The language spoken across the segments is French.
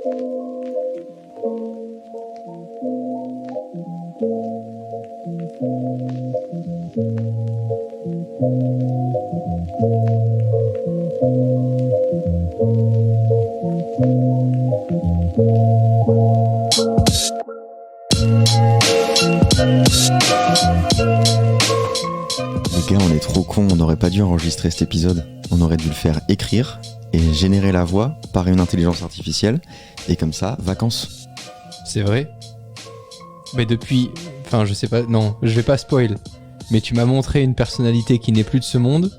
Les gars, on est trop cons, on n'aurait pas dû enregistrer cet épisode. On aurait dû le faire écrire et générer la voix par une intelligence artificielle. Et comme ça, vacances. C'est vrai. Mais depuis... Enfin, je sais pas... Non, je vais pas spoil. Mais tu m'as montré une personnalité qui n'est plus de ce monde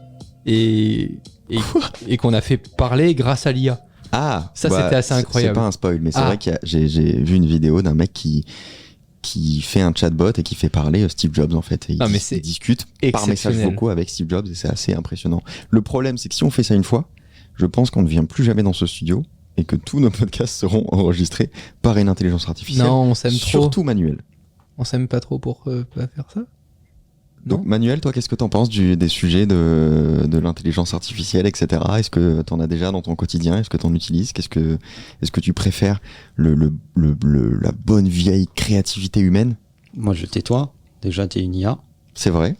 et qu'on a fait parler grâce à l'IA. Ah, ça c'était assez incroyable. C'est pas un spoil, mais c'est vrai que j'ai vu une vidéo d'un mec qui fait un chatbot et qui fait parler Steve Jobs en fait. Et il discute par messages vocaux avec Steve Jobs et c'est assez impressionnant. Le problème, c'est que si on fait ça une fois, je pense qu'on ne vient plus jamais dans ce studio et que tous nos podcasts seront enregistrés par une intelligence artificielle. Non, on s'aime trop. Surtout Manuel. On s'aime pas trop pour pas faire ça. Donc Manuel, toi, qu'est-ce que t'en penses des sujets de l'intelligence artificielle, etc. Est-ce que t'en as déjà dans ton quotidien? Est-ce que t'en utilises? Est-ce que tu préfères la bonne vieille créativité humaine? Moi, je tais-toi. Déjà, t'es une IA. C'est vrai.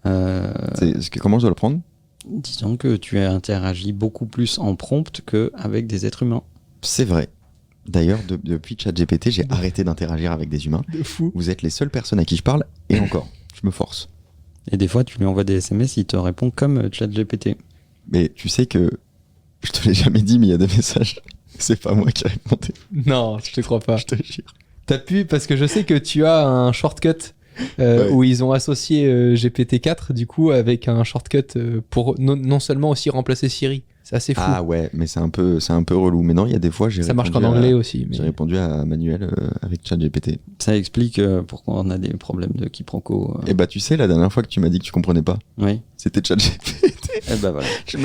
Comment je dois le prendre? Disons que tu interagis beaucoup plus en prompt qu'avec des êtres humains. C'est vrai. D'ailleurs, depuis ChatGPT, j'ai arrêté d'interagir avec des humains. De fou. Vous êtes les seules personnes à qui je parle, et encore, je me force. Et des fois, tu lui envoies des SMS, il te répond comme ChatGPT. Mais tu sais que, je te l'ai jamais dit, mais il y a des messages, c'est pas moi qui ai répondu. Non, je te crois pas. Je te jure. T'as pu, parce que je sais que tu as un shortcut Ouais. où ils ont associé GPT-4 du coup avec un shortcut pour non seulement aussi remplacer Siri. C'est assez fou. Ah ouais, mais c'est un peu relou. Mais non, il y a des fois, ça marche qu'en anglais aussi. Mais... J'ai répondu à Manuel avec ChatGPT. Ça explique pourquoi on a des problèmes de quiproquo. Et bah tu sais, la dernière fois que tu m'as dit que tu comprenais pas, Oui. c'était ChatGPT. Et bah voilà. Je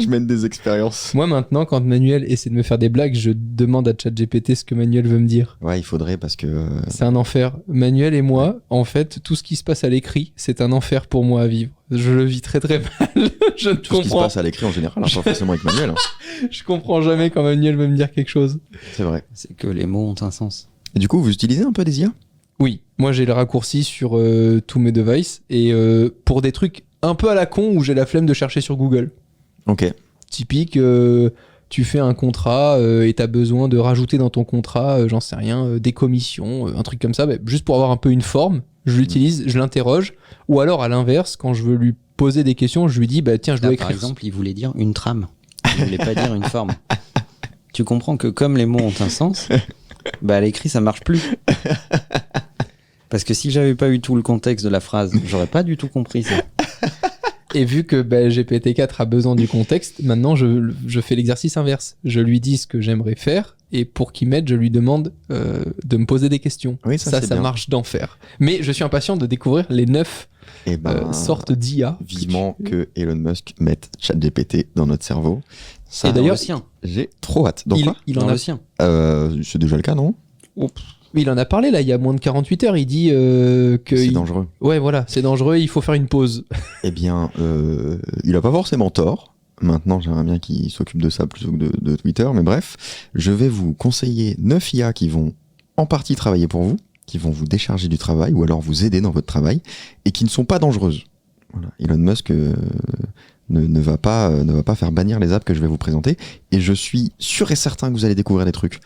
mène des expériences. Moi maintenant, quand Manuel essaie de me faire des blagues, je demande à ChatGPT ce que Manuel veut me dire. Ouais, il faudrait parce que... C'est un enfer. Manuel et moi, en fait, tout ce qui se passe à l'écrit, c'est un enfer pour moi à vivre. Je le vis très très mal. Je ne Tout ce qui se passe à l'écrit en général, pas forcément avec Manuel. Hein. Je comprends jamais quand Manuel veut me dire quelque chose. C'est vrai. C'est que les mots ont un sens. Et du coup, vous utilisez un peu des IA? Oui, moi j'ai le raccourci sur tous mes devices et pour des trucs un peu à la con où j'ai la flemme de chercher sur Google. Ok. Typique, tu fais un contrat et t'as besoin de rajouter dans ton contrat, j'en sais rien, des commissions, un truc comme ça, bah, juste pour avoir un peu une forme, je l'utilise, je l'interroge. Ou alors à l'inverse, quand je veux lui poser des questions, je lui dis, bah tiens, je dois écrire. Par exemple, il voulait dire une trame. Il voulait pas dire une forme. Tu comprends que comme les mots ont un sens, bah à l'écrit ça marche plus. Parce que si j'avais pas eu tout le contexte de la phrase, j'aurais pas du tout compris ça. Et vu que GPT-4 a besoin du contexte, maintenant je fais l'exercice inverse. Je lui dis ce que j'aimerais faire et pour qu'il m'aide, je lui demande de me poser des questions. Oui, ça bien. Marche d'enfer. Mais je suis impatient de découvrir les 9 sortes d'IA. Vivement que Elon Musk mette ChatGPT dans notre cerveau. Ça, Et d'ailleurs, j'ai trop hâte. Donc il en a le sien. C'est déjà le cas, non? Il en a parlé là il y a moins de 48 heures. Il dit que c'est dangereux. Ouais, voilà, c'est dangereux. Il faut faire une pause. Eh bien, il a pas forcément tort. Maintenant, j'aimerais bien qu'il s'occupe de ça plutôt que de Twitter. Mais bref, je vais vous conseiller 9 IA qui vont en partie travailler pour vous, qui vont vous décharger du travail ou alors vous aider dans votre travail et qui ne sont pas dangereuses. Voilà. Elon Musk ne va pas faire bannir les apps que je vais vous présenter. Et je suis sûr et certain que vous allez découvrir des trucs.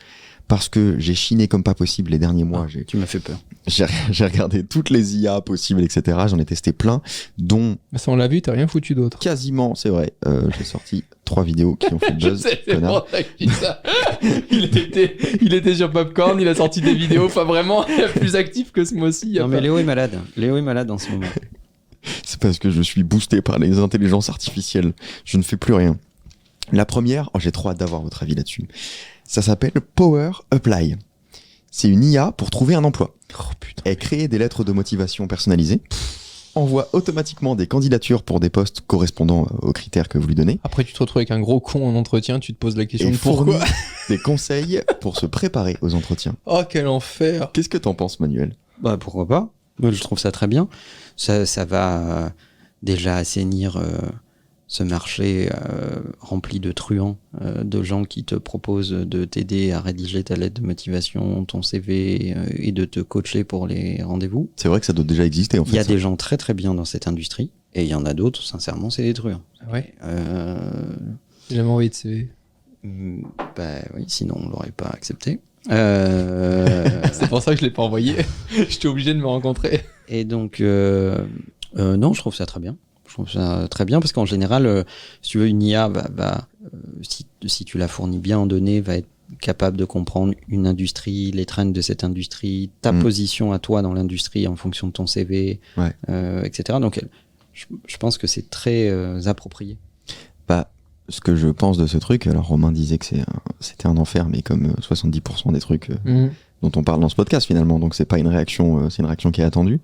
Parce que j'ai chiné comme pas possible les derniers mois. Tu m'as fait peur. J'ai regardé toutes les IA possibles, etc. J'en ai testé plein, dont... Mais ça, on l'a vu, t'as rien foutu d'autre. Quasiment, c'est vrai. J'ai sorti 3 vidéos qui ont fait buzz. Je sais, c'est pour ça que je dis ça. il était sur Popcorn, il a sorti des vidéos, enfin vraiment, plus actif que ce mois-ci. Non mais Léo est malade. Léo est malade en ce moment. C'est parce que je suis boosté par les intelligences artificielles. Je ne fais plus rien. La première, j'ai trop hâte d'avoir votre avis là-dessus. Ça s'appelle Power Apply. C'est une IA pour trouver un emploi. Oh, putain. Elle crée des lettres de motivation personnalisées, envoie automatiquement des candidatures pour des postes correspondant aux critères que vous lui donnez. Après, tu te retrouves avec un gros con en entretien, tu te poses la question Et de pourquoi. des conseils pour se préparer aux entretiens. Oh, quel enfer. Qu'est-ce que t'en penses, Manuel? Bah pourquoi pas. Moi, je trouve ça très bien. Ça va déjà assainir ce marché rempli de truands, de gens qui te proposent de t'aider à rédiger ta lettre de motivation, ton CV et de te coacher pour les rendez-vous. C'est vrai que ça doit déjà exister en fait. Il y a ça. des gens très très bien dans cette industrie et il y en a d'autres, sincèrement, c'est des truands. Ah ouais. Euh, J'ai jamais envoyé de CV. Bah oui, sinon on l'aurait pas accepté. C'est pour ça que je l'ai pas envoyé. J'étais obligé de me rencontrer. Et donc, non, je trouve ça très bien. Je trouve ça très bien parce qu'en général, si tu veux, une IA, si tu la fournis bien en données, va être capable de comprendre une industrie, les trends de cette industrie, ta position à toi dans l'industrie en fonction de ton CV, etc. Donc, je pense que c'est très approprié. Bah, ce que je pense de ce truc, alors Romain disait que c'était un enfer, mais comme 70% des trucs dont on parle dans ce podcast finalement, donc c'est pas une réaction, c'est une réaction qui est attendue.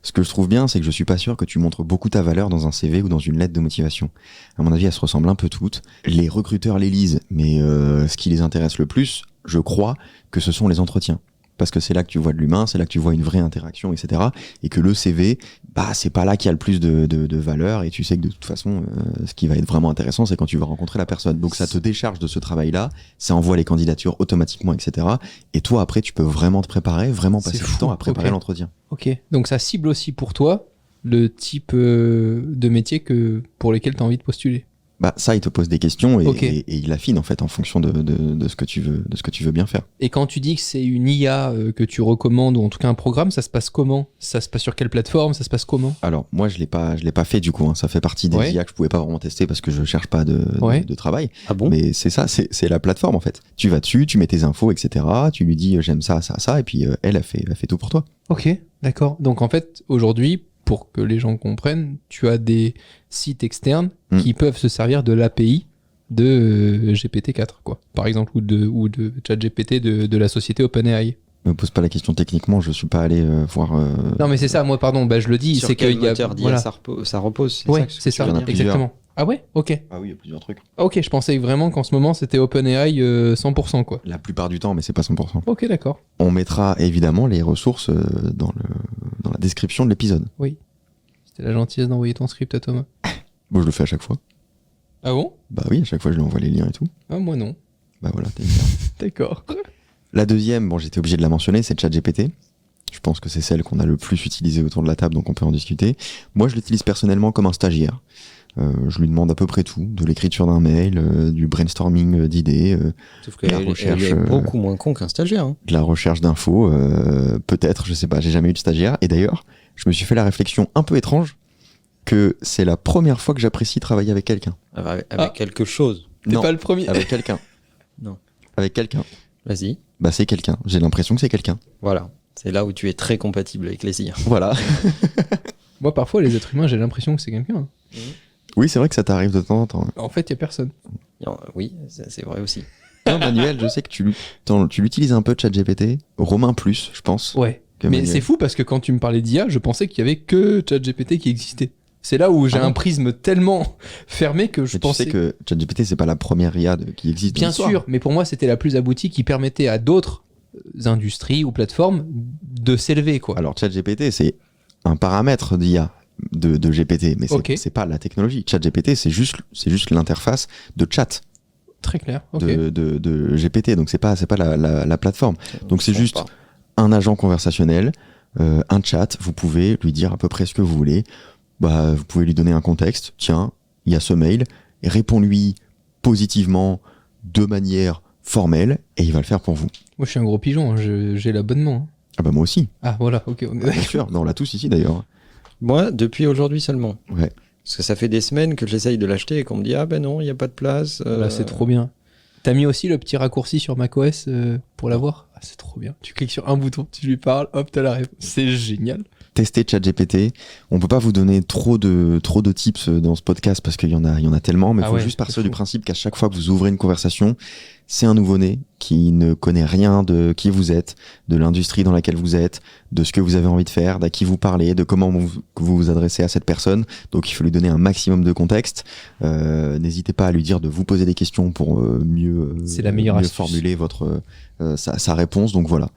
Ce que je trouve bien, c'est que je suis pas sûr que tu montres beaucoup ta valeur dans un CV ou dans une lettre de motivation. À mon avis, elles se ressemblent un peu toutes. Les recruteurs les lisent, mais ce qui les intéresse le plus, je crois, que ce sont les entretiens. Parce que c'est là que tu vois de l'humain, c'est là que tu vois une vraie interaction, etc. Et que le CV, bah c'est pas là qu'il y a le plus de valeur. Et tu sais que de toute façon, ce qui va être vraiment intéressant, c'est quand tu vas rencontrer la personne. Donc ça te décharge de ce travail-là, ça envoie les candidatures automatiquement, etc. Et toi après, tu peux vraiment te préparer, vraiment passer du temps à préparer l'entretien. Ok, donc ça cible aussi pour toi le type de métier pour lesquels tu as envie de postuler. Bah ça, il te pose des questions et, Ok. et il affine en fait en fonction de ce que tu veux bien faire. Et quand tu dis que c'est une IA que tu recommandes, ou en tout cas un programme, ça se passe comment? Ça se passe sur quelle plateforme? Ça se passe comment? Alors moi je l'ai pas fait du coup, hein. Ça fait partie des IA que je pouvais pas vraiment tester parce que je cherche pas de travail. Ah bon? Mais c'est ça, c'est la plateforme en fait. Tu vas dessus, tu mets tes infos, etc. Tu lui dis j'aime ça, ça, ça, et puis elle fait tout pour toi. Ok, d'accord. Donc en fait, aujourd'hui, pour que les gens comprennent, tu as des sites externes qui peuvent se servir de l'API de GPT-4, quoi. Par exemple, ou de ChatGPT de la société OpenAI. Me pose pas la question techniquement, je suis pas allé voir. Non, mais c'est ça, moi, pardon, je le dis, Sur c'est quel qu'il y a. moteur d'IA Voilà. ça repose, c'est Ouais, ça que c'est tu ça, veux Il y en a dire plusieurs. exactement. Ah ouais? Ok. Ah oui, il y a plusieurs trucs. Ah, ok, je pensais vraiment qu'en ce moment, c'était OpenAI 100%, quoi. La plupart du temps, mais c'est pas 100%. Ok, d'accord. On mettra évidemment les ressources dans la description de l'épisode. C'était la gentillesse d'envoyer ton script à Thomas. Bon, je le fais à chaque fois. Ah bon? Bah oui, à chaque fois je lui envoie les liens et tout. Ah, moi non. Bah voilà, t'es D'accord. La deuxième, bon, j'étais obligé de la mentionner, c'est ChatGPT. Je pense que c'est celle qu'on a le plus utilisée autour de la table, donc on peut en discuter. Moi, je l'utilise personnellement comme un stagiaire. Je lui demande à peu près tout, de l'écriture d'un mail, du brainstorming d'idées, Sauf La qu'elle recherche, est beaucoup moins con qu'un stagiaire. Hein. de la recherche d'infos, peut-être, je sais pas, j'ai jamais eu de stagiaire. Et d'ailleurs, je me suis fait la réflexion un peu étrange que c'est la première fois que j'apprécie travailler avec quelqu'un. Avec quelque chose. T'es Non, pas le premier. avec quelqu'un. Non. Avec quelqu'un. Vas-y. Bah c'est quelqu'un. J'ai l'impression que c'est quelqu'un. Voilà. C'est là où tu es très compatible avec les IA. Voilà. Moi, parfois, les êtres humains, j'ai l'impression que c'est quelqu'un. Oui, c'est vrai que ça t'arrive de temps en temps. En fait, il y a personne. Oui, c'est vrai aussi. Non, Manuel, je sais que tu l'utilises un peu, ChatGPT. Romain plus, je pense. Ouais. que Mais Manuel. c'est fou parce que quand tu me parlais d'IA, je pensais qu'il y avait que ChatGPT qui existait. C'est là où j'ai Ah bon un prisme tellement fermé que je Mais tu pensais. sais que ChatGPT, c'est pas la première IA qui existe. dans Bien l'histoire. sûr, mais pour moi, c'était la plus aboutie qui permettait à d'autres industries ou plateformes de s'élever, quoi. Alors, ChatGPT, c'est un paramètre d'IA de GPT, mais Ok. c'est pas la technologie. ChatGPT, c'est juste l'interface de chat Très clair. Ok. de GPT. Donc, c'est pas la plateforme. Donc, c'est Je pense juste pas. un agent conversationnel, un chat. Vous pouvez lui dire à peu près ce que vous voulez. Bah, vous pouvez lui donner un contexte. Tiens, il y a ce mail. Et réponds-lui positivement, de manière formelle, et il va le faire pour vous. Moi, je suis un gros pigeon. Hein, j'ai l'abonnement. Hein. Ah bah moi aussi, Ah, voilà. Ok. On est bien d'accord. sûr. Mais on l'a tous ici d'ailleurs. Moi, depuis aujourd'hui seulement. Ouais. Parce que ça fait des semaines que j'essaye de l'acheter et qu'on me dit ah ben non, il n'y a pas de place. Là, c'est trop bien. T'as mis aussi le petit raccourci sur macOS pour l'avoir? Ah, c'est trop bien. Tu cliques sur un bouton, tu lui parles, hop, t'as la réponse. C'est génial. Testez ChatGPT. On peut pas vous donner trop de tips dans ce podcast parce qu'il y en a tellement, mais il Ah faut ouais, juste c'est partir du fou. principe qu'à chaque fois que vous ouvrez une conversation, c'est un nouveau-né qui ne connaît rien de qui vous êtes, de l'industrie dans laquelle vous êtes, de ce que vous avez envie de faire, d'à qui vous parlez, de comment vous adressez à cette personne. Donc il faut lui donner un maximum de contexte. N'hésitez pas à lui dire de vous poser des questions pour mieux C'est la meilleure mieux astuce. formuler sa réponse. Donc voilà,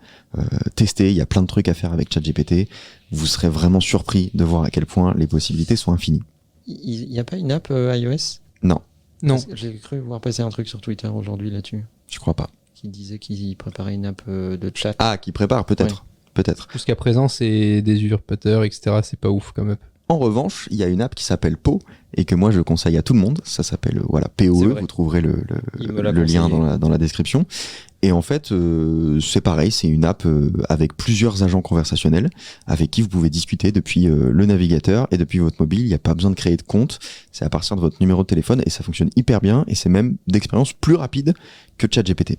testez, il y a plein de trucs à faire avec ChatGPT. Vous serez vraiment surpris de voir à quel point les possibilités sont infinies. Il n'y a pas une app iOS? Non, Non. Parce que j'ai cru voir passer un truc sur Twitter aujourd'hui là-dessus, je crois pas. qui disait qu'ils préparaient une app de chat. Ah, qui prépare, peut-être. Peut-être. Jusqu'à présent, c'est des usurpateurs, etc. C'est pas ouf comme app. En revanche, il y a une app qui s'appelle Po et que moi je conseille à tout le monde. Ça s'appelle voilà C'est POE. vrai. Vous trouverez Il me l'a le lien conseillé. dans la description. Et en fait, c'est pareil. C'est une app avec plusieurs agents conversationnels avec qui vous pouvez discuter depuis le navigateur et depuis votre mobile. Il n'y a pas besoin de créer de compte. C'est à partir de votre numéro de téléphone et ça fonctionne hyper bien. Et c'est même d'expérience plus rapide que ChatGPT.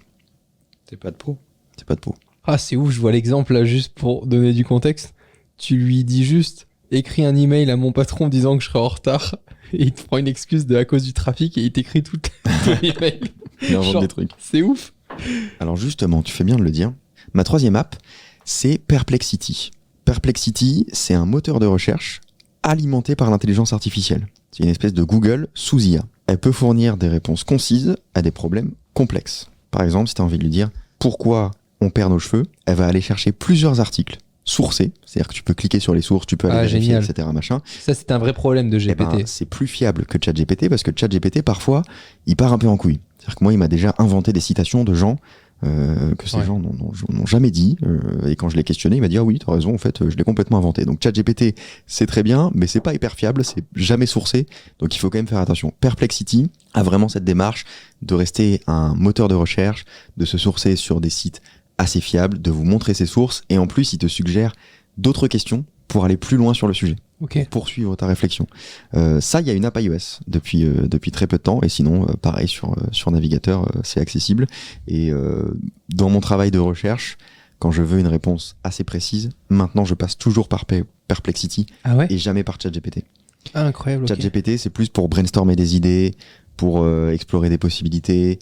C'est pas de pro. C'est pas de Po. Ah, c'est ouf, je vois l'exemple là, juste pour donner du contexte. Tu lui dis juste, écris un email à mon patron disant que je serai en retard, et il te prend une excuse à cause du trafic et il t'écrit tout ton email. Il invente Genre, des trucs. C'est ouf. Alors justement, tu fais bien de le dire. Ma troisième app, c'est Perplexity. Perplexity, c'est un moteur de recherche alimenté par l'intelligence artificielle. C'est une espèce de Google sous IA. Elle peut fournir des réponses concises à des problèmes complexes. Par exemple, si tu as envie de lui dire pourquoi on perd nos cheveux, elle va aller chercher plusieurs articles sourcés, c'est-à-dire que tu peux cliquer sur les sources, tu peux aller vérifier, génial. etc. Machin. Ça, c'est un vrai problème de Eh ben, GPT. c'est plus fiable que ChatGPT parce que ChatGPT, parfois, il part un peu en couille. C'est-à-dire que moi, il m'a déjà inventé des citations de gens que ces Ouais. gens n'ont jamais dit. Et quand je l'ai questionné, il m'a dit ah oui, t'as raison, en fait, je l'ai complètement inventé. Donc ChatGPT, c'est très bien, mais c'est pas hyper fiable, c'est jamais sourcé. Donc il faut quand même faire attention. Perplexity a vraiment cette démarche de rester un moteur de recherche, de se sourcer sur des sites assez fiables, de vous montrer ses sources, et en plus, il te suggère d'autres questions pour aller plus loin sur le sujet, Ok. poursuivre ta réflexion. Ça, il y a une app iOS depuis très peu de temps, et sinon, pareil, sur navigateur, c'est accessible. Et dans mon travail de recherche, quand je veux une réponse assez précise, maintenant, je passe toujours par Perplexity Ah ouais. et jamais par ChatGPT. Ah, incroyable. ok. ChatGPT, c'est plus pour brainstormer des idées, pour explorer des possibilités,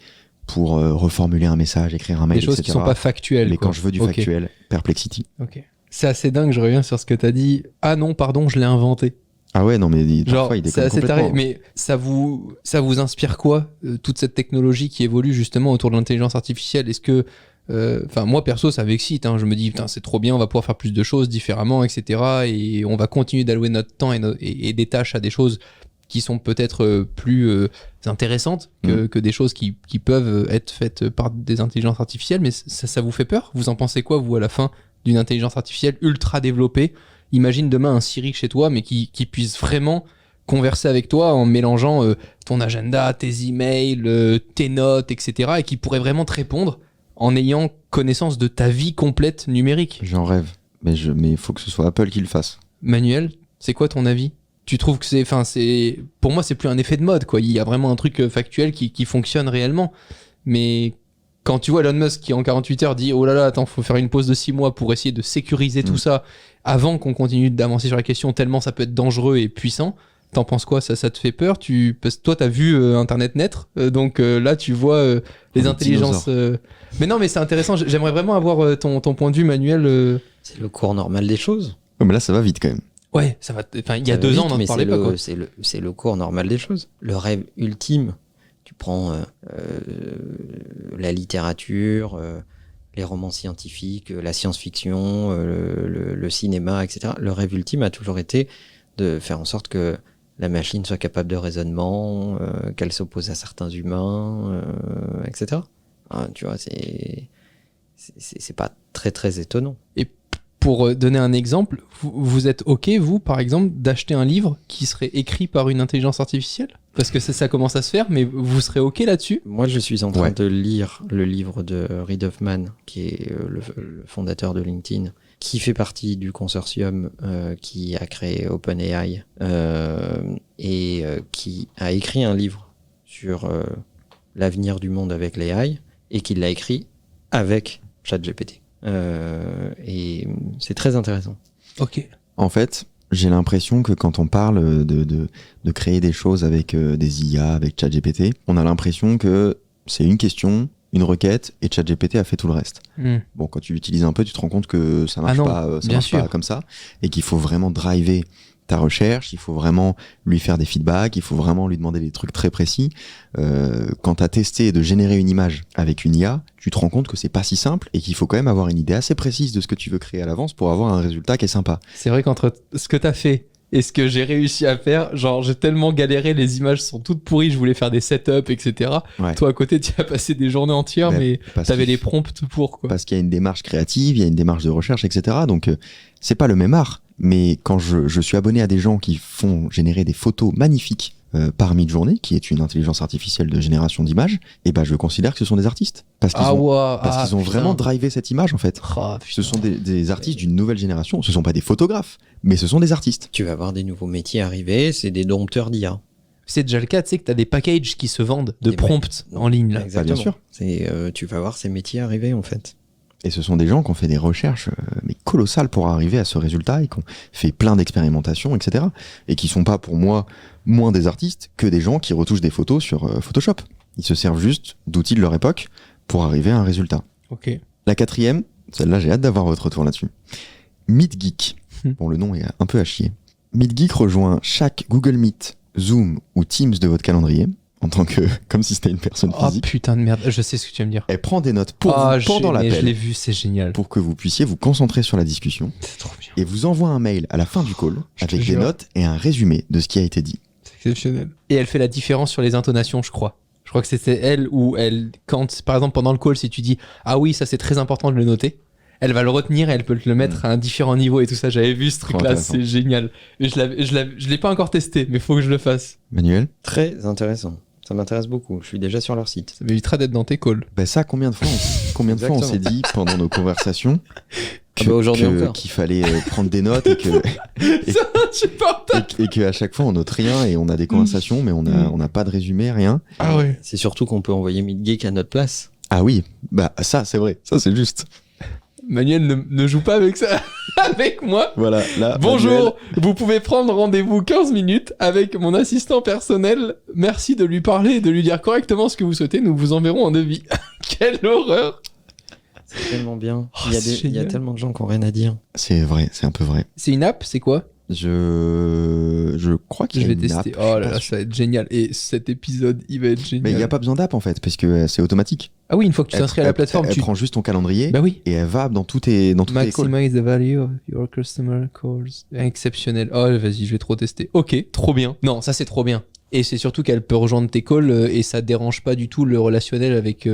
pour reformuler un message, écrire un mail, Des choses etc. qui sont pas factuelles. Mais quoi. quand je veux du Ok. factuel, Perplexity. Ok. C'est assez dingue. Je reviens sur ce que t'as dit. Ah non, pardon, je l'ai inventé. Ah ouais, non, mais Genre, parfois, il c'est déconne assez complètement. taré. Mais ça vous inspire quoi, toute cette technologie qui évolue justement autour de l'intelligence artificielle? Est-ce que, enfin, moi perso, ça m'excite. Hein. Je me dis, putain, c'est trop bien, on va pouvoir faire plus de choses différemment, etc. Et on va continuer d'allouer notre temps et des tâches à des choses qui sont peut-être plus intéressantes que des choses qui peuvent être faites par des intelligences artificielles. Mais ça vous fait peur? Vous en pensez quoi, vous, à la fin d'une intelligence artificielle ultra développée? Imagine demain un Siri chez toi, mais qui puisse vraiment converser avec toi en mélangeant ton agenda, tes emails, tes notes, etc. et qui pourrait vraiment te répondre en ayant connaissance de ta vie complète numérique. J'en rêve. Mais il faut que ce soit Apple qui le fasse. Manuel, c'est quoi ton avis? Tu trouves que pour moi, c'est plus un effet de mode, quoi. Il y a vraiment un truc factuel qui fonctionne réellement. Mais quand tu vois Elon Musk qui en 48 heures dit, oh là là, attends, faut faire une pause de 6 mois pour essayer de sécuriser tout ça avant qu'on continue d'avancer sur la question, tellement ça peut être dangereux et puissant. T'en penses quoi? Ça te fait peur? Parce que toi, t'as vu Internet naître, donc là, tu vois les Les intelligences. Mais non, mais c'est intéressant. J'aimerais vraiment avoir ton point de vue, Manuel. C'est le cours normal des choses. Ouais, mais là, ça va vite quand même. Ouais, ça va. Enfin, il y a Ça va 2 ans, vite, on n'en mais parlait c'est pas, quoi. c'est le cours normal des choses. Le rêve ultime, tu prends la littérature, les romans scientifiques, la science-fiction, le cinéma, etc. Le rêve ultime a toujours été de faire en sorte que la machine soit capable de raisonnement, qu'elle s'oppose à certains humains, etc. Hein, tu vois, c'est pas très très étonnant. Pour donner un exemple, vous êtes OK, vous, par exemple, d'acheter un livre qui serait écrit par une intelligence artificielle? Parce que ça commence à se faire, mais vous serez OK là-dessus? Moi, je suis en train Ouais. de lire le livre de Reid Hoffman, qui est le fondateur de LinkedIn, qui fait partie du consortium qui a créé OpenAI et qui a écrit un livre sur l'avenir du monde avec l'AI et qui l'a écrit avec ChatGPT. Et c'est très intéressant. OK. En fait, j'ai l'impression que quand on parle de créer des choses avec des IA, avec ChatGPT, on a l'impression que c'est une question, une requête, et ChatGPT a fait tout le reste. Bon, quand tu l'utilises un peu, tu te rends compte que ça marche non, pas, ça bien marche pas sûr. comme ça, et qu'il faut vraiment driver ta recherche, il faut vraiment lui faire des feedbacks, il faut vraiment lui demander des trucs très précis. Quand tu as testé de générer une image avec une IA, tu te rends compte que c'est pas si simple et qu'il faut quand même avoir une idée assez précise de ce que tu veux créer à l'avance pour avoir un résultat qui est sympa. C'est vrai qu'entre ce que t'as fait Et ce que j'ai réussi à faire, genre j'ai tellement galéré, les images sont toutes pourries, je voulais faire des setups, etc. Ouais. Toi à côté, tu as passé des journées entières, mais parce t'avais qu'il- les prompts pour quoi. Parce qu'il y a une démarche créative, il y a une démarche de recherche, etc. Donc, c'est pas le même art. Mais quand je suis abonné à des gens qui font générer des photos magnifiques par Midjourney, qui est une intelligence artificielle de génération d'images, et ben je considère que ce sont des artistes. Parce qu'ils ont vraiment drivé cette image, en fait. Ce sont des artistes d'une nouvelle génération. Ce sont pas des photographes, mais ce sont des artistes. Tu vas voir des nouveaux métiers arriver, c'est des dompteurs d'IA. C'est déjà le cas, tu sais que t'as des packages qui se vendent de Des prompts en ligne là. Exactement. bien sûr. Tu vas voir ces métiers arriver en fait. Et ce sont des gens qui ont fait des recherches mais colossales pour arriver à ce résultat et qui ont fait plein d'expérimentations, etc. Et qui sont pas, pour moi, moins des artistes que des gens qui retouchent des photos sur Photoshop. Ils se servent juste d'outils de leur époque pour arriver à un résultat. Ok. La quatrième, celle-là, j'ai hâte d'avoir votre retour là-dessus. MeetGeek. Bon, le nom est un peu à chier. MeetGeek rejoint chaque Google Meet, Zoom ou Teams de votre calendrier, en tant que, comme si c'était une personne Oh physique. putain de merde, je sais ce que tu vas me dire. Elle prend des notes pour vous pendant je l'ai l'appel, vu, c'est génial. pour que vous puissiez vous concentrer sur la discussion, C'est trop bien. et vous envoie un mail à la fin du call Je te avec des jure. notes et un résumé de ce qui a été dit. C'est exceptionnel. Et elle fait la différence sur les intonations, je crois. Je crois que c'était elle où elle, quand, par exemple, pendant le call, si tu dis ah oui, ça c'est très important de le noter, elle va le retenir et elle peut te le mettre à un différent niveau et tout ça. J'avais vu ce truc-là, intéressant. c'est génial. Mais je l'ai pas encore testé, mais faut que je le fasse. Manuel, Très intéressant. Ça m'intéresse beaucoup. Je suis déjà sur leur site. Ça m'évitera d'être dans tes calls. ben ça, combien de fois on s'est dit pendant nos conversations Ah bah aujourd'hui encore. qu'il fallait prendre des notes et que Ça, je sais pas. et qu'à chaque fois on note rien et on a des conversations mais on n'a pas de résumé, rien. Ah ouais. C'est surtout qu'on peut envoyer MeetGeek à notre place. Ah oui, bah ça c'est vrai, ça c'est juste. Manuel ne joue pas avec ça, avec moi. Voilà, là. Bonjour, Manuel, vous pouvez prendre rendez-vous 15 minutes avec mon assistant personnel. Merci de lui parler et de lui dire correctement ce que vous souhaitez. Nous vous enverrons un devis. Quelle horreur! C'est tellement bien. Oh, il y a c'est il y a génial. tellement de gens qui ont rien à dire. c'est vrai, c'est un peu vrai. C'est une app, c'est quoi? Je crois qu'il y Je a vais une tester. app, Oh là je là, pense. ça va être génial. Et cet épisode, il va être génial. Mais il n'y a pas besoin d'app en fait, parce que c'est automatique. Ah oui, une fois que tu t'inscris à la plateforme, elle tu. prend juste ton calendrier Bah oui. et elle va dans tous tes calls. Maximize the value of your customer calls. Exceptionnel. Oh, vas-y, je vais trop tester. Ok, trop bien. Non, ça c'est trop bien. Et c'est surtout qu'elle peut rejoindre tes calls et ça dérange pas du tout le relationnel avec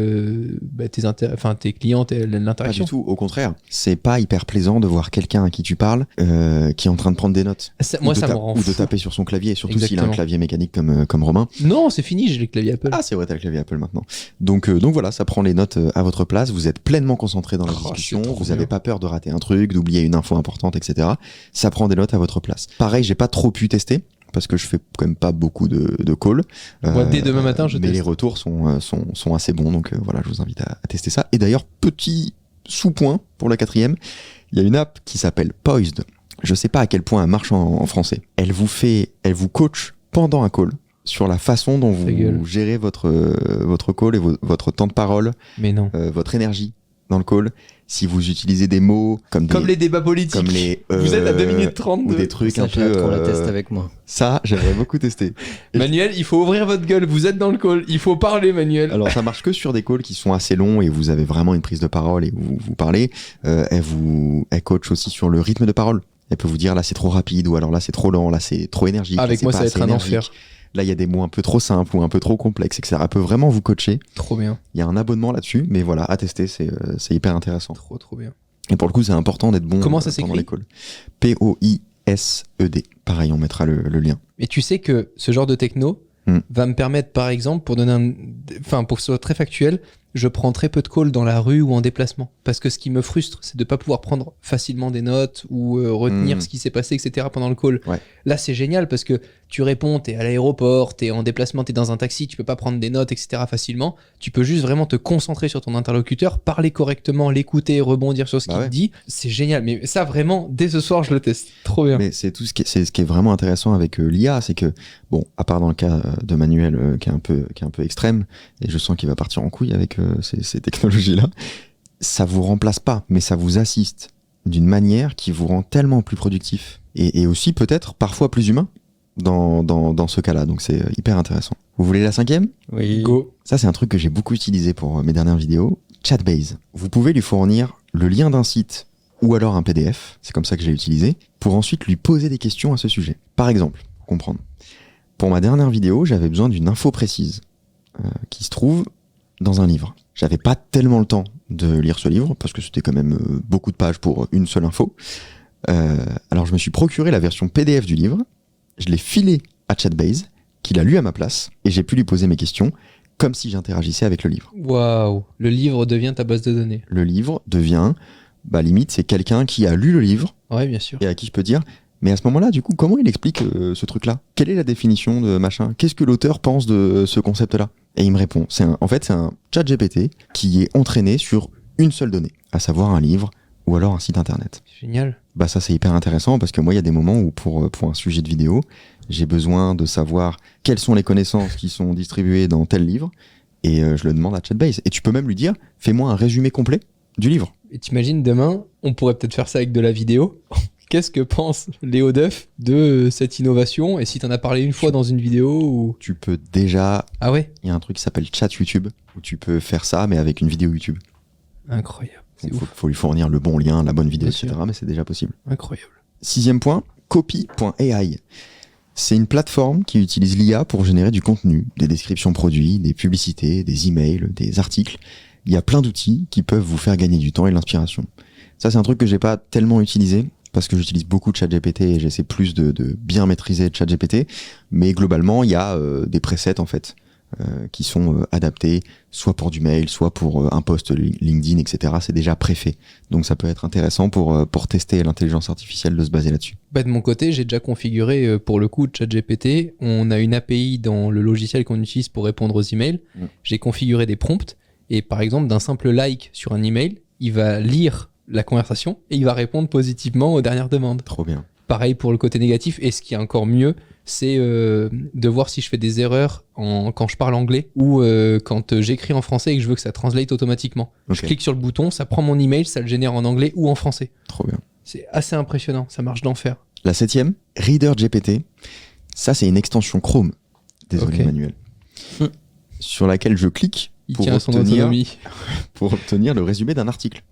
tes clients, Pas du l'interaction. tout, au contraire. C'est pas hyper plaisant de voir quelqu'un à qui tu parles qui est en train de prendre des notes. Moi, Ou de ça me ta- rend Ou de fou. taper sur son clavier, surtout s'il a un Exactement. clavier mécanique comme Romain. Non, c'est fini, j'ai les claviers Apple. Ah, c'est vrai, t'as le clavier Apple maintenant. Donc voilà, ça prend les notes à votre place. Vous êtes pleinement concentré dans la Oh, discussion. c'est trop Vous bien. n'avez pas peur de rater un truc, d'oublier une info importante, etc. Ça prend des notes à votre place. Pareil, j'ai pas trop pu tester parce que je fais quand même pas beaucoup de calls. Moi, dès demain matin, je mais teste. les retours sont assez bons. Donc voilà, je vous invite à tester ça. Et d'ailleurs, petit sous-point pour la quatrième, il y a une app qui s'appelle Poised. Je sais pas à quel point elle marche en français. Elle vous coach pendant un call sur la façon dont Ta gueule. vous gérez votre call et votre temps de parole, Mais non. votre énergie dans le call. Si vous utilisez des mots comme Les débats politiques. comme les Vous êtes à 2 minutes 30 ou de... des trucs Ça, un j'ai hâte peu qu'on la teste avec moi. ça, j'aimerais beaucoup tester. Manuel, il faut ouvrir votre gueule. Vous êtes dans le call. Il faut parler, Manuel. Alors ça marche que sur des calls qui sont assez longs et vous avez vraiment une prise de parole et vous parlez. Elle coach aussi sur le rythme de parole. Elle peut vous dire là c'est trop rapide ou alors là c'est trop lent, là c'est trop énergique. là, Avec c'est moi, pas ça va assez être un énergique. enfer. Là il y a des mots un peu trop simples ou un peu trop complexes, etc. Elle peut vraiment vous coacher. Trop bien. Il y a un abonnement là-dessus, mais voilà, à tester, c'est hyper intéressant. Trop bien. Et pour le coup c'est important d'être bon Comment ça pendant s'écrit les calls. Poised. Pareil, on mettra le lien. Et tu sais que ce genre de techno va me permettre, par exemple, pour que ce soit très factuel, je prends très peu de calls dans la rue ou en déplacement. Parce que ce qui me frustre, c'est de pas pouvoir prendre facilement des notes ou retenir ce qui s'est passé, etc. pendant le call. Ouais. Là, c'est génial parce que tu réponds, t'es à l'aéroport, t'es en déplacement, t'es dans un taxi, tu peux pas prendre des notes, etc. facilement. Tu peux juste vraiment te concentrer sur ton interlocuteur, parler correctement, l'écouter, rebondir sur ce Bah qu'il ouais. te dit. C'est génial. Mais ça, vraiment, dès ce soir, je le teste. Trop bien. Mais c'est ce qui est vraiment intéressant avec l'IA, c'est que bon, à part dans le cas de Manuel qui est un peu extrême, et je sens qu'il va partir en couille avec ces technologies-là, ça vous remplace pas, mais ça vous assiste d'une manière qui vous rend tellement plus productif et aussi peut-être parfois plus humain dans ce cas-là. Donc c'est hyper intéressant. Vous voulez la cinquième ? Oui. Go. Ça, c'est un truc que j'ai beaucoup utilisé pour mes dernières vidéos. Chatbase. Vous pouvez lui fournir le lien d'un site ou alors un PDF, c'est comme ça que je l'ai utilisé, pour ensuite lui poser des questions à ce sujet. Par exemple, pour comprendre, pour ma dernière vidéo, j'avais besoin d'une info précise qui se trouve dans un livre. J'avais pas tellement le temps de lire ce livre, parce que c'était quand même beaucoup de pages pour une seule info. Alors je me suis procuré la version PDF du livre, je l'ai filé à Chatbase, qui l'a lu à ma place, et j'ai pu lui poser mes questions, comme si j'interagissais avec le livre. Waouh, le livre devient ta base de données. Le livre devient, limite, c'est quelqu'un qui a lu le livre, Ouais, bien sûr. et à qui je peux dire, mais à ce moment-là, du coup, comment il explique ce truc-là? Quelle est la définition de machin? Qu'est-ce que l'auteur pense de ce concept-là? Et il me répond. C'est un chat GPT qui est entraîné sur une seule donnée, à savoir un livre ou alors un site internet. Génial. Ça c'est hyper intéressant parce que moi il y a des moments où pour un sujet de vidéo, j'ai besoin de savoir quelles sont les connaissances qui sont distribuées dans tel livre et je le demande à Chatbase. Et tu peux même lui dire, fais-moi un résumé complet du livre. Et t'imagines demain, on pourrait peut-être faire ça avec de la vidéo. Qu'est-ce que pense Léo Duff de cette innovation? Et si t'en as parlé une fois dans une vidéo ou... Tu peux déjà... Ah ouais? Il y a un truc qui s'appelle Chat YouTube où tu peux faire ça mais avec une vidéo YouTube. Incroyable. Il faut lui fournir le bon lien, la bonne vidéo, Bien etc. sûr. Mais c'est déjà possible. Incroyable. 6e point, Copy.ai. C'est une plateforme qui utilise l'IA pour générer du contenu, des descriptions produits, des publicités, des emails, des articles. Il y a plein d'outils qui peuvent vous faire gagner du temps et de l'inspiration. Ça, c'est un truc que j'ai pas tellement utilisé parce que j'utilise beaucoup de ChatGPT et j'essaie plus de bien maîtriser ChatGPT. Mais globalement, il y a des presets en fait qui sont adaptés soit pour du mail, soit pour un post LinkedIn, etc. C'est déjà préfait. Donc ça peut être intéressant pour tester l'intelligence artificielle de se baser là-dessus. De mon côté, j'ai déjà configuré pour le coup ChatGPT. On a une API dans le logiciel qu'on utilise pour répondre aux emails. J'ai configuré des prompts et par exemple d'un simple like sur un email, il va lire la conversation et il va répondre positivement aux dernières demandes. Trop bien. Pareil pour le côté négatif, et ce qui est encore mieux, c'est de voir si je fais des erreurs quand je parle anglais ou quand j'écris en français et que je veux que ça translate automatiquement. Okay. Je clique sur le bouton, ça prend mon email, ça le génère en anglais ou en français. Trop bien. C'est assez impressionnant, ça marche d'enfer. La 7e, Reader GPT. Ça, c'est une extension Chrome. Désolé, Ok. Manuel. Sur laquelle je clique Il tient à son autonomie. pour obtenir le résumé d'un article.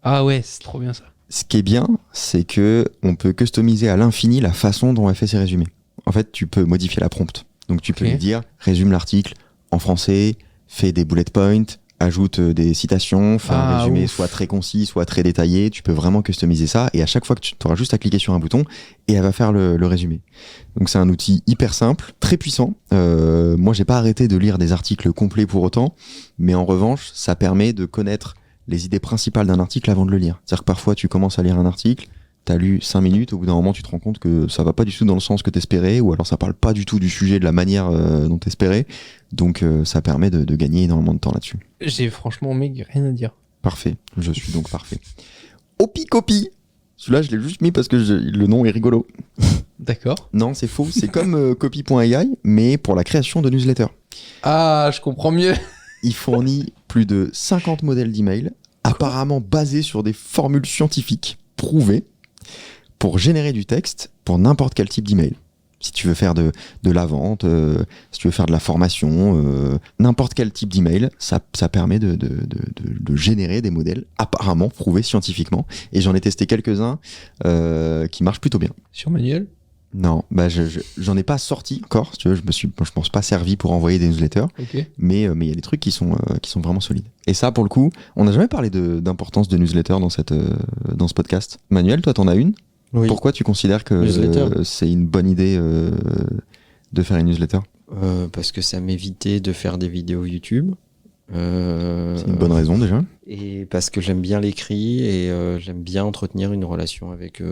Ah ouais, c'est trop bien ça. Ce qui est bien, c'est que on peut customiser à l'infini la façon dont elle fait ses résumés. En fait, tu peux modifier la prompt. Donc tu peux Ok. lui dire, résume l'article en français, fais des bullet points, ajoute des citations, fais un résumé ouf. soit très concis, soit très détaillé. Tu peux vraiment customiser ça et à chaque fois que tu auras juste à cliquer sur un bouton et elle va faire le résumé. Donc c'est un outil hyper simple, très puissant. Moi, j'ai pas arrêté de lire des articles complets pour autant, mais en revanche, ça permet de connaître les idées principales d'un article avant de le lire. C'est-à-dire que parfois, tu commences à lire un article, t'as lu 5 minutes, au bout d'un moment, tu te rends compte que ça va pas du tout dans le sens que t'espérais, ou alors ça parle pas du tout du sujet de la manière dont t'espérais. Donc, ça permet de gagner énormément de temps là-dessus. J'ai franchement rien à dire. Parfait. Je suis donc parfait. Opicopy. Celui-là, je l'ai juste mis parce que le nom est rigolo. D'accord. Non, c'est faux. C'est comme Copy.ai, mais pour la création de newsletters. Ah, je comprends mieux. Il fournit plus de 50 modèles d'emails, apparemment basés sur des formules scientifiques prouvées, pour générer du texte pour n'importe quel type d'email. Si tu veux faire de la vente, si tu veux faire de la formation, n'importe quel type d'email, ça permet de générer des modèles apparemment prouvés scientifiquement. Et j'en ai testé quelques-uns qui marchent plutôt bien. Sur manuel? Non, j'en ai pas sorti encore, si tu veux, je pense pas servi pour envoyer des newsletters, Ok. mais il y a des trucs qui sont vraiment solides. Et ça, pour le coup, on n'a jamais parlé d'importance de newsletter dans ce podcast. Manuel, toi, t'en as une? Oui. Pourquoi tu considères que Newsletter. c'est une bonne idée de faire une newsletter? Parce que ça m'évitait de faire des vidéos YouTube. C'est une bonne raison déjà. Et parce que j'aime bien l'écrit et j'aime bien entretenir une relation avec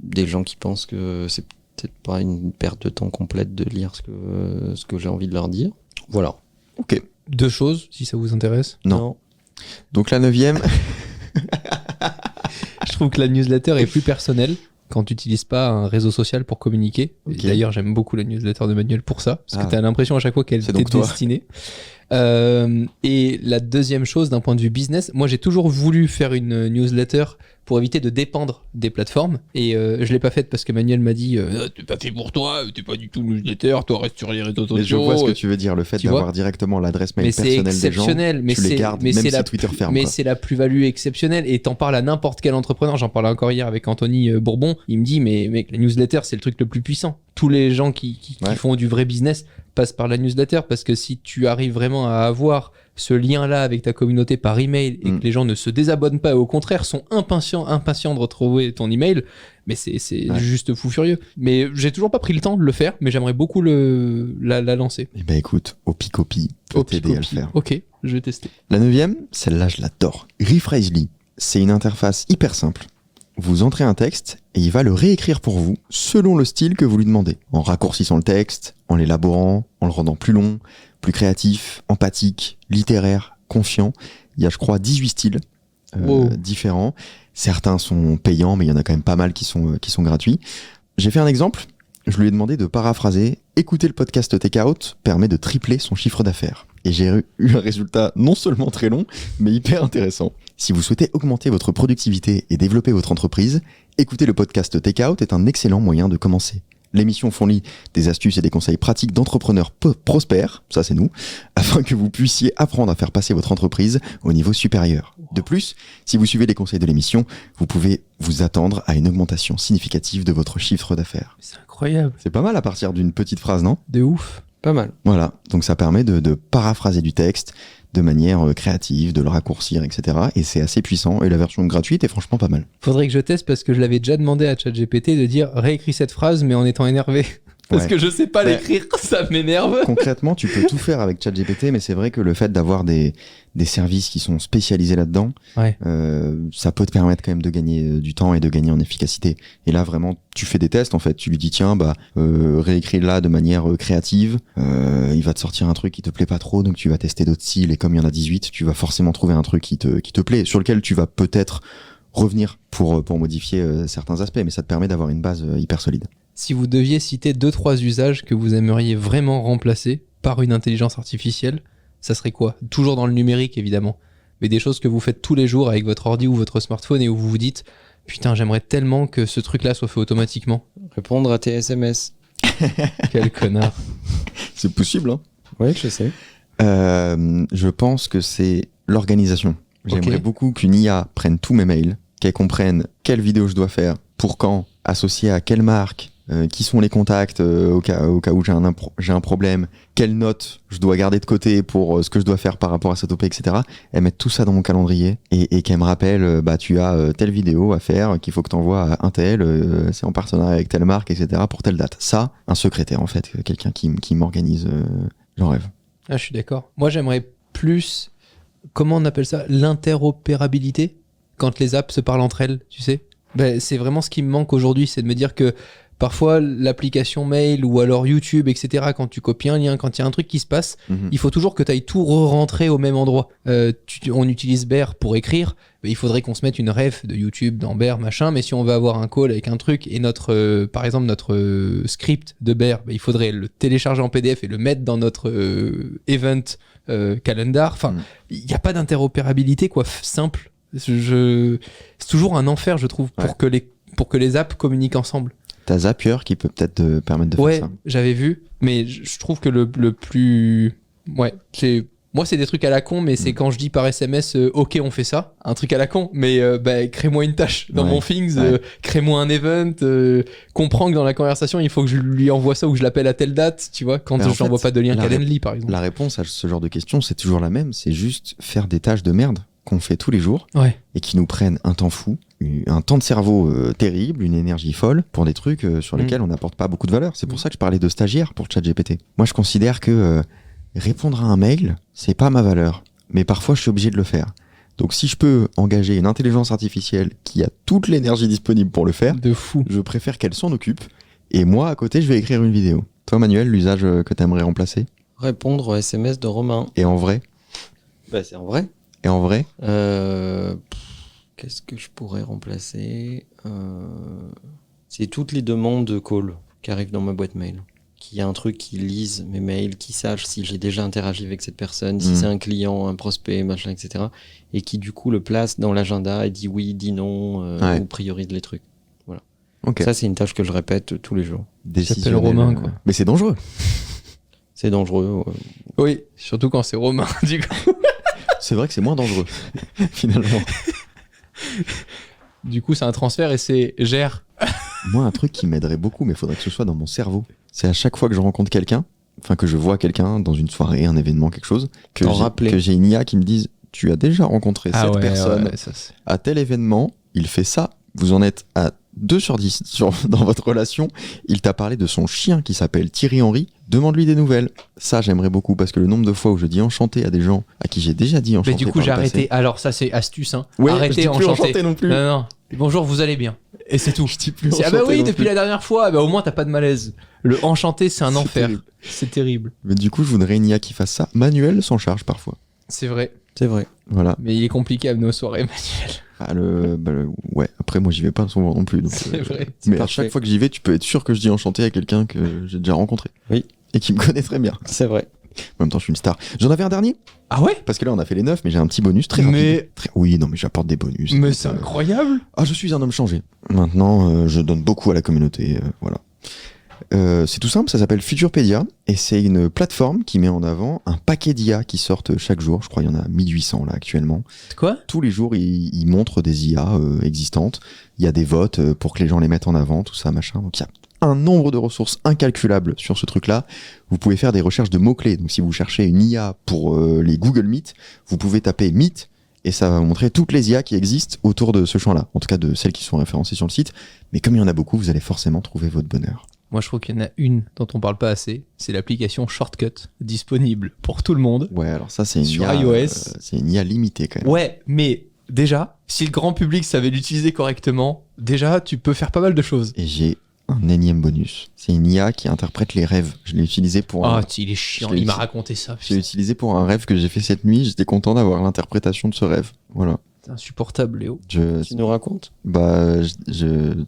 des gens qui pensent que c'est peut-être pas une perte de temps complète de lire ce que j'ai envie de leur dire. Voilà. Ok. 2 choses, si ça vous intéresse. Non. Donc la 9e, Je trouve que la newsletter est plus personnelle quand tu n'utilises pas un réseau social pour communiquer. Ok. Et d'ailleurs, j'aime beaucoup la newsletter de Manuel pour ça, parce Ah. que tu as l'impression à chaque fois qu'elle C'est t'est donc toi. destinée. Et la deuxième chose, d'un point de vue business, moi j'ai toujours voulu faire une newsletter pour éviter de dépendre des plateformes. Et je l'ai pas faite parce que Manuel m'a dit t'es pas fait pour toi, t'es pas du tout newsletter, toi reste sur les réseaux sociaux. Mais je vois ce que tu veux dire, le fait tu d'avoir vois directement l'adresse mail mais c'est personnelle des gens, exceptionnel, mais tu les c'est gardes mais même c'est si la Twitter plus- ferme. mais quoi. c'est la plus-value exceptionnelle. Et t'en parles à n'importe quel entrepreneur. J'en parlais encore hier avec Anthony Bourbon. Il me dit mais mec, la newsletter c'est le truc le plus puissant. Tous les gens qui Ouais. font du vrai business passent par la newsletter, parce que si tu arrives vraiment à avoir ce lien-là avec ta communauté par email et que les gens ne se désabonnent pas et au contraire sont impatients de retrouver ton email, mais c'est Ouais. juste fou furieux. Mais j'ai toujours pas pris le temps de le faire, mais j'aimerais beaucoup la lancer. Eh ben écoute, Opicopi peut t'aider à le faire. Ok, je vais tester. La 9e, celle-là je l'adore. Rephrasely, c'est une interface hyper simple. Vous entrez un texte et il va le réécrire pour vous selon le style que vous lui demandez. En raccourcissant le texte, en l'élaborant, en le rendant plus long, plus créatif, empathique, littéraire, confiant. Il y a, je crois, 18 styles Wow. différents. Certains sont payants, mais il y en a quand même pas mal qui sont gratuits. J'ai fait un exemple. Je lui ai demandé de paraphraser « Écouter le podcast Takeout permet de tripler son chiffre d'affaires ». Et j'ai eu un résultat non seulement très long, mais hyper intéressant. Si vous souhaitez augmenter votre productivité et développer votre entreprise, écouter le podcast Takeout est un excellent moyen de commencer. L'émission fournit des astuces et des conseils pratiques d'entrepreneurs prospères, ça c'est nous, afin que vous puissiez apprendre à faire passer votre entreprise au niveau supérieur. De plus, si vous suivez les conseils de l'émission, vous pouvez vous attendre à une augmentation significative de votre chiffre d'affaires. C'est incroyable. C'est pas mal à partir d'une petite phrase, non ? De ouf. Pas mal. Voilà, donc ça permet de paraphraser du texte de manière créative, de le raccourcir, etc. Et c'est assez puissant, et la version gratuite est franchement pas mal. Faudrait que je teste, parce que je l'avais déjà demandé à ChatGPT de dire réécris cette phrase mais en étant énervé. Parce Ouais. que je sais pas l'écrire, ça m'énerve. Concrètement, tu peux tout faire avec ChatGPT, mais c'est vrai que le fait d'avoir des services qui sont spécialisés là-dedans, Ouais. ça peut te permettre quand même de gagner du temps et de gagner en efficacité. Et là, vraiment, tu fais des tests, en fait. Tu lui dis, tiens, réécris là de manière créative. Il va te sortir un truc qui te plaît pas trop, donc tu vas tester d'autres styles. Et comme il y en a 18, tu vas forcément trouver un truc qui te plaît, sur lequel tu vas peut-être revenir pour modifier certains aspects, mais ça te permet d'avoir une base hyper solide. Si vous deviez citer 2-3 usages que vous aimeriez vraiment remplacer par une intelligence artificielle, ça serait quoi ? Toujours dans le numérique, évidemment. Mais des choses que vous faites tous les jours avec votre ordi ou votre smartphone et où vous vous dites « Putain, j'aimerais tellement que ce truc-là soit fait automatiquement. Répondre à tes SMS. » Quel connard. C'est possible, hein. Oui, je sais. Je pense que c'est l'organisation. J'aimerais Ok. beaucoup qu'une IA prenne tous mes mails, qu'elle comprenne quelle vidéo je dois faire, pour quand, associée à quelle marque, qui sont les contacts au cas où j'ai un problème, quelles notes je dois garder de côté pour ce que je dois faire par rapport à cette OP, etc. Elle met tout ça dans mon calendrier et qu'elle me rappelle, tu as telle vidéo à faire qu'il faut que tu envoies à un tel, c'est en partenariat avec telle marque, etc. pour telle date. Ça, un secrétaire en fait, quelqu'un qui m'organise, j'en rêve. Ah, je suis d'accord. Moi, j'aimerais plus, comment on appelle ça, l'interopérabilité, quand les apps se parlent entre elles, tu sais. Ben, c'est vraiment ce qui me manque aujourd'hui, c'est de me dire que parfois l'application mail ou alors YouTube, etc., quand tu copies un lien, quand il y a un truc qui se passe, il faut toujours que tu ailles tout re-rentrer au même endroit. On utilise Bear pour écrire, mais il faudrait qu'on se mette une ref de YouTube dans Bear, machin, mais si on veut avoir un call avec un truc et par exemple notre script de Bear, il faudrait le télécharger en PDF et le mettre dans notre event calendar. Enfin, il n'y a pas d'interopérabilité, quoi, simple. C'est toujours un enfer, je trouve, pour que les apps communiquent ensemble. T'as Zapier qui peut peut-être te permettre de Ouais, faire ça. j'avais vu, mais je trouve que le plus... Ouais, moi, c'est des trucs à la con, mais c'est quand je dis par SMS, ok, on fait ça, un truc à la con, mais crée-moi une tâche dans Ouais, mon Things, ouais. crée-moi un event, comprends que dans la conversation, il faut que je lui envoie ça ou que je l'appelle à telle date, tu vois, quand Mais en je n'envoie fait, pas de lien la Calendly, par exemple. La réponse à ce genre de questions, c'est toujours la même, c'est juste faire des tâches de merde qu'on fait tous les jours Ouais. et qui nous prennent un temps fou, un temps de cerveau terrible, une énergie folle pour des trucs sur lesquels on n'apporte pas beaucoup de valeur. C'est pour ça que je parlais de stagiaire pour ChatGPT. Moi, je considère que répondre à un mail, c'est pas ma valeur, mais parfois je suis obligé de le faire. Donc si je peux engager une intelligence artificielle qui a toute l'énergie disponible pour le faire, De fou. je préfère qu'elle s'en occupe et moi à côté je vais écrire une vidéo. Toi Manuel, l'usage que t'aimerais remplacer? Répondre aux SMS de Romain. Et en vrai? Bah, c'est en vrai. Et en vrai? Qu'est-ce que je pourrais remplacer C'est toutes les demandes de call qui arrivent dans ma boîte mail, qu'il y a un truc qui lise mes mails, qui sache si j'ai déjà interagi avec cette personne, si c'est un client, un prospect, machin, etc. Et qui du coup le place dans l'agenda et dit oui, dit non, ou priorise les trucs. Voilà. Ok. Ça, c'est une tâche que je répète tous les jours. Décisionnel. Romain, quoi. Mais c'est dangereux. C'est dangereux. Oui, surtout quand c'est Romain, du coup. C'est vrai que c'est moins dangereux, finalement. Du coup, c'est un transfert et c'est gère. Moi, un truc qui m'aiderait beaucoup, mais il faudrait que ce soit dans mon cerveau, c'est à chaque fois que je rencontre quelqu'un, enfin que je vois quelqu'un dans une soirée, un événement, quelque chose, que j'ai une IA qui me dise tu as déjà rencontré cette personne à tel événement, il fait ça, vous en êtes à 2 sur 10 dans votre relation, il t'a parlé de son chien qui s'appelle Thierry Henry, demande-lui des nouvelles. Ça, j'aimerais beaucoup parce que le nombre de fois où je dis enchanté à des gens à qui j'ai déjà dit enchanté. Mais du coup, j'ai arrêté. Alors, ça, c'est astuce. Hein. Oui, arrêtez enchanté non plus. Non. Bonjour, vous allez bien. Et c'est tout. Je dis plus ah bah oui, depuis la dernière fois, bah au moins t'as pas de malaise. Le enchanté, c'est un enfer. Terrible. C'est terrible. Mais du coup, je voudrais une IA qui fasse ça manuel sans charge parfois. C'est vrai. C'est vrai. Voilà. Mais il est compliqué à amener aux soirées manuelles. Ouais, après moi j'y vais pas souvent non plus. Donc, c'est vrai. Mais à chaque fois que j'y vais, tu peux être sûr que je dis enchanté à quelqu'un que j'ai déjà rencontré. Oui. Et qui me connaît très bien. C'est vrai. En même temps, je suis une star. J'en avais un dernier. Ah ouais? Parce que là, on a fait les 9, mais j'ai un petit bonus très rapide. Oui, non, mais j'apporte des bonus. Mais c'est incroyable. Ah, je suis un homme changé. Maintenant, je donne beaucoup à la communauté. Voilà. C'est tout simple, ça s'appelle Futurpedia et c'est une plateforme qui met en avant un paquet d'IA qui sortent chaque jour. Je crois qu'il y en a 1800 là actuellement. Quoi? Tous les jours, ils montrent des IA existantes. Il y a des votes pour que les gens les mettent en avant, tout ça, machin. Donc il y a un nombre de ressources incalculables sur ce truc-là. Vous pouvez faire des recherches de mots-clés. Donc si vous cherchez une IA pour les Google Meet, vous pouvez taper Meet et ça va vous montrer toutes les IA qui existent autour de ce champ-là. En tout cas de celles qui sont référencées sur le site. Mais comme il y en a beaucoup, vous allez forcément trouver votre bonheur. Moi, je trouve qu'il y en a une dont on parle pas assez. C'est l'application Shortcut, disponible pour tout le monde. Ouais, alors ça, c'est une sur IA, iOS. C'est une IA limitée quand même. Ouais, mais déjà, si le grand public savait l'utiliser correctement, déjà, tu peux faire pas mal de choses. Et j'ai un énième bonus. C'est une IA qui interprète les rêves. Je l'ai utilisé pour il est chiant. Il m'a raconté ça. Je l'ai utilisé pour un rêve que j'ai fait cette nuit. J'étais content d'avoir l'interprétation de ce rêve. Voilà. C'est insupportable, Léo. Tu nous racontes? Bah, je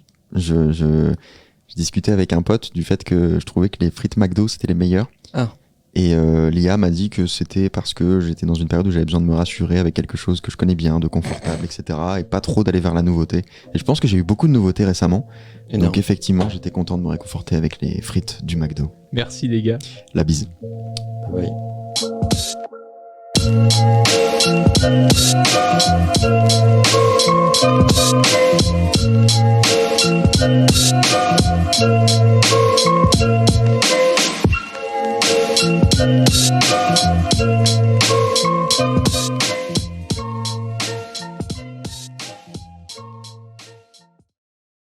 discutais avec un pote du fait que je trouvais que les frites McDo c'était les meilleurs. Ah. Et l'IA m'a dit que c'était parce que j'étais dans une période où j'avais besoin de me rassurer avec quelque chose que je connais bien, de confortable, etc. Et pas trop d'aller vers la nouveauté. Et je pense que j'ai eu beaucoup de nouveautés récemment. Et donc effectivement, j'étais content de me réconforter avec les frites du McDo. Merci les gars. La bise. Oui.